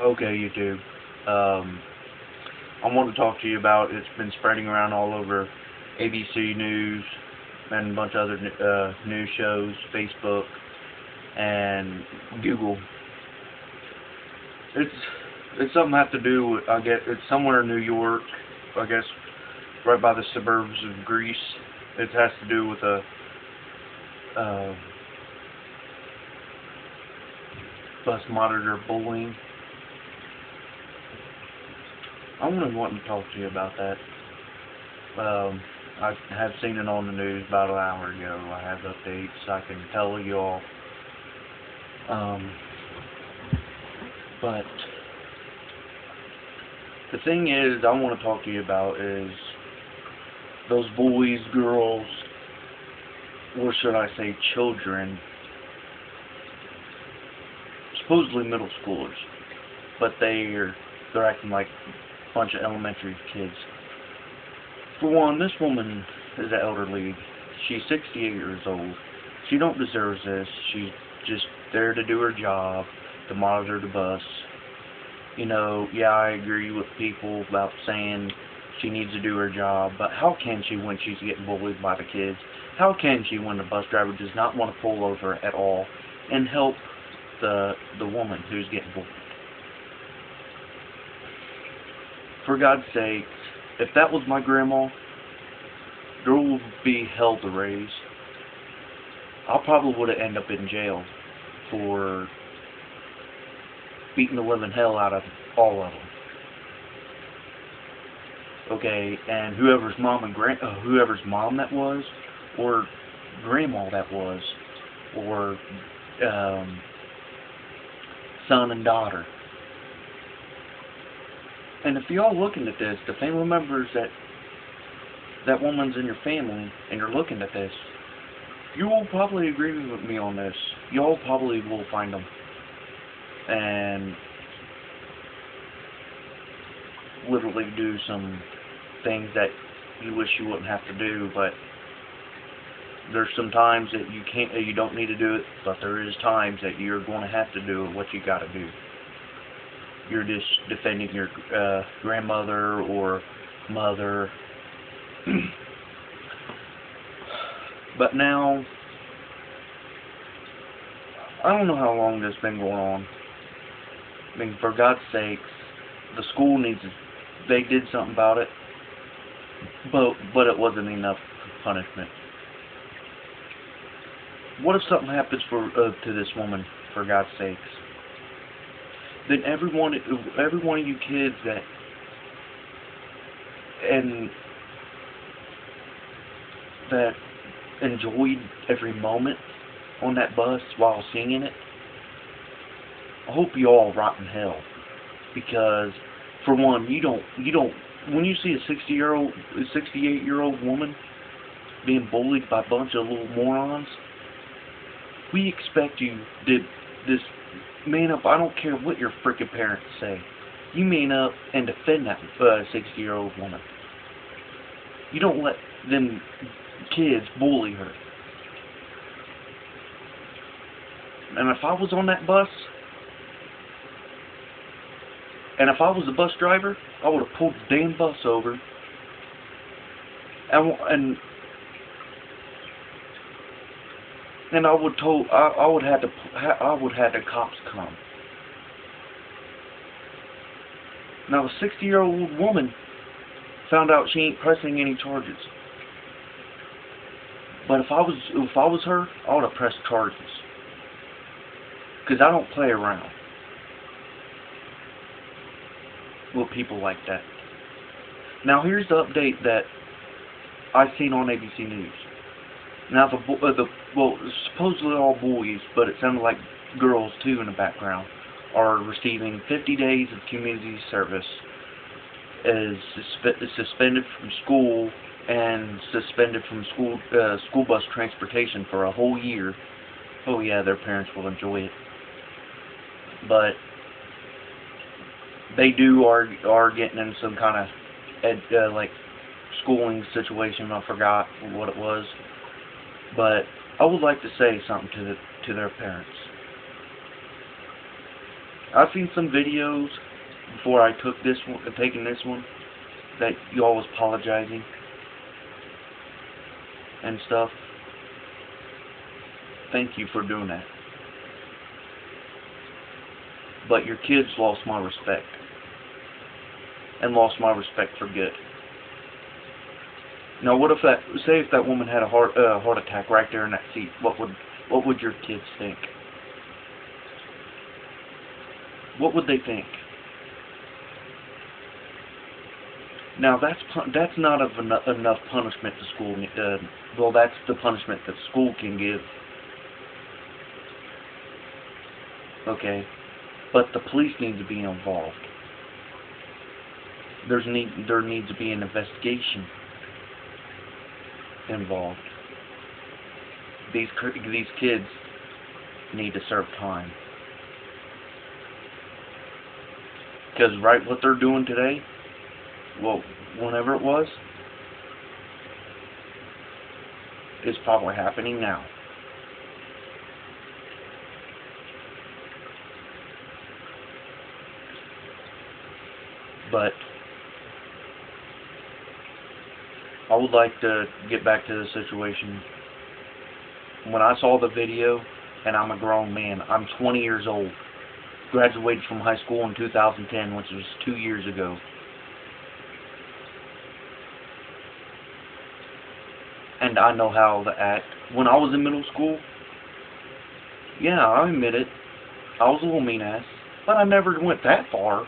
Okay, YouTube. I want to talk to you about it's been spreading around all over ABC News and a bunch of other news shows, Facebook, and Google. It's it's something I have to do with, I guess it's somewhere in New York, I guess right by the suburbs of Greece. It has to do with a uh, bus monitor bullying. I want to talk to you about that. I have seen it on the news about an hour ago. I have updates I can tell you all. Um, but the thing is, I want to talk to you about is those boys, girls, or should I say children, supposedly middle schoolers, but they're acting like a bunch of elementary kids. For one, this woman is an elderly. She's 68 years old. She don't deserve this. She's just there to do her job, to monitor the bus. You know, yeah, I agree with people about saying she needs to do her job, but how can she when she's getting bullied by the kids? How can she when the bus driver does not want to pull over at all and help the woman who's getting bullied? For God's sake, if that was my grandma, there would be hell to raise. I probably would have ended up in jail for beating the living hell out of all of them. Okay, and whoever's mom that was, or grandma that was, or son and daughter. And if y'all looking at this, the family members that woman's in your family, and you're looking at this, you will probably agree with me on this. Y'all probably will find them and literally do some things that you wish you wouldn't have to do, but there's some times that you don't need to do it, but there is times that you're going to have to do what you got to do. You're just defending your grandmother or mother. But now, I don't know how long this has been going on. I mean, for God's sakes, the school needs to, they did something about it, but it wasn't enough punishment. What if something happens to this woman, for God's sakes? Then every one of you kids that enjoyed every moment on that bus while singing it, I hope you all rot in hell. Because for one, you don't when you see a 68-year-old woman being bullied by a bunch of little morons, we expect you to this man up. I don't care what your freaking parents say. You man up and defend that 60-year-old woman. You don't let them kids bully her. And if I was on that bus, and if I was the bus driver, I would have pulled the damn bus over, and I would have the cops come. Now the 60-year-old woman found out she ain't pressing any charges. But if I was her, I would have pressed charges. Because I don't play around with people like that. Now here's the update that I seen on ABC News. Now supposedly all boys, but it sounded like girls too in the background, are receiving 50 days of community service, is suspended from school and suspended from school bus transportation for a whole year. Oh yeah, their parents will enjoy it. But they are getting in some kind of like schooling situation. I forgot what it was. But I would like to say something to their parents. I've seen some videos before I took this one, taking this one, that y'all was apologizing and stuff. Thank you for doing that. But your kids lost my respect. And lost my respect for good. Now, what if that, say if that woman had a heart attack right there in that seat, what would your kids think? What would they think? Now, that's not enough punishment to school. Well, that's the punishment that school can give. Okay, but the police need to be involved. There needs to be an investigation involved. These kids need to serve time. Because right what they're doing today, well, whenever it was, is probably happening now. But I would like to get back to the situation. When I saw the video, and I'm a grown man, I'm 20 years old, graduated from high school in 2010, which was 2 years ago. And I know how to act. When I was in middle school, yeah, I admit it, I was a little mean ass, but I never went that far.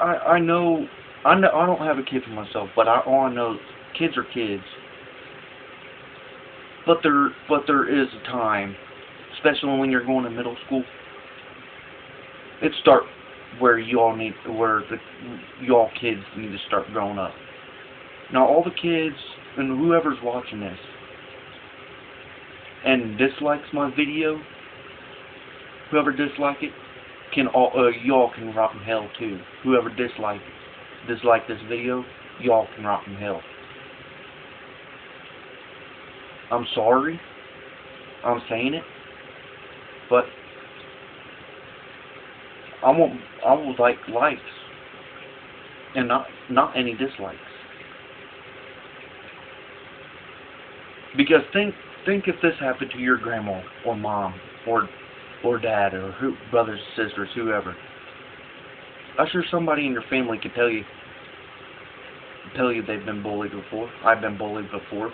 I know I don't have a kid for myself, but all I know, kids are kids. But there is a time, especially when you're going to middle school. It starts where y'all kids need to start growing up. Now all the kids and whoever's watching this and dislikes my video, whoever dislikes it, y'all can rot in hell too. Whoever dislike this video, y'all can rot in hell. I'm sorry, I'm saying it, but I would like likes and not any dislikes. Because think if this happened to your grandma or mom or dad or brothers, sisters, whoever. I'm sure somebody in your family could tell you they've been bullied before. I've been bullied before.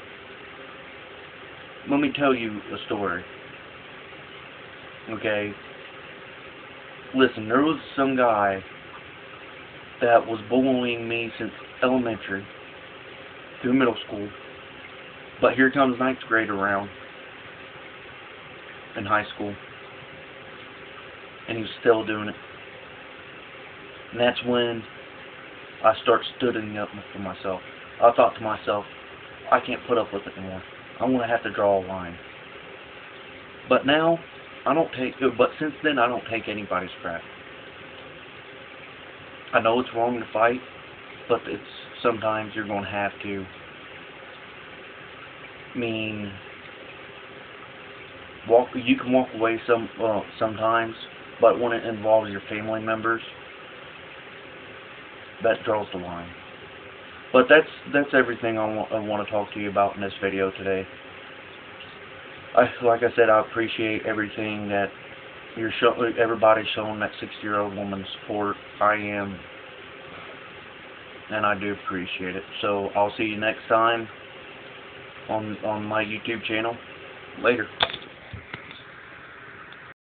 Let me tell you a story. Okay? Listen, there was some guy that was bullying me since elementary through middle school. But here comes ninth grade around in high school. And he's still doing it. And that's when I start stooding up for myself. I thought to myself, I can't put up with it anymore. I'm going to have to draw a line. But now, but since then, I don't take anybody's crap. I know it's wrong to fight, but sometimes you're going to have to. You can walk away sometimes, but when it involves your family members, that draws the line. But that's everything I want to talk to you about in this video today. Like I said, I appreciate everything that everybody's showing that 60-year-old woman support. And I do appreciate it. So I'll see you next time on my YouTube channel. Later.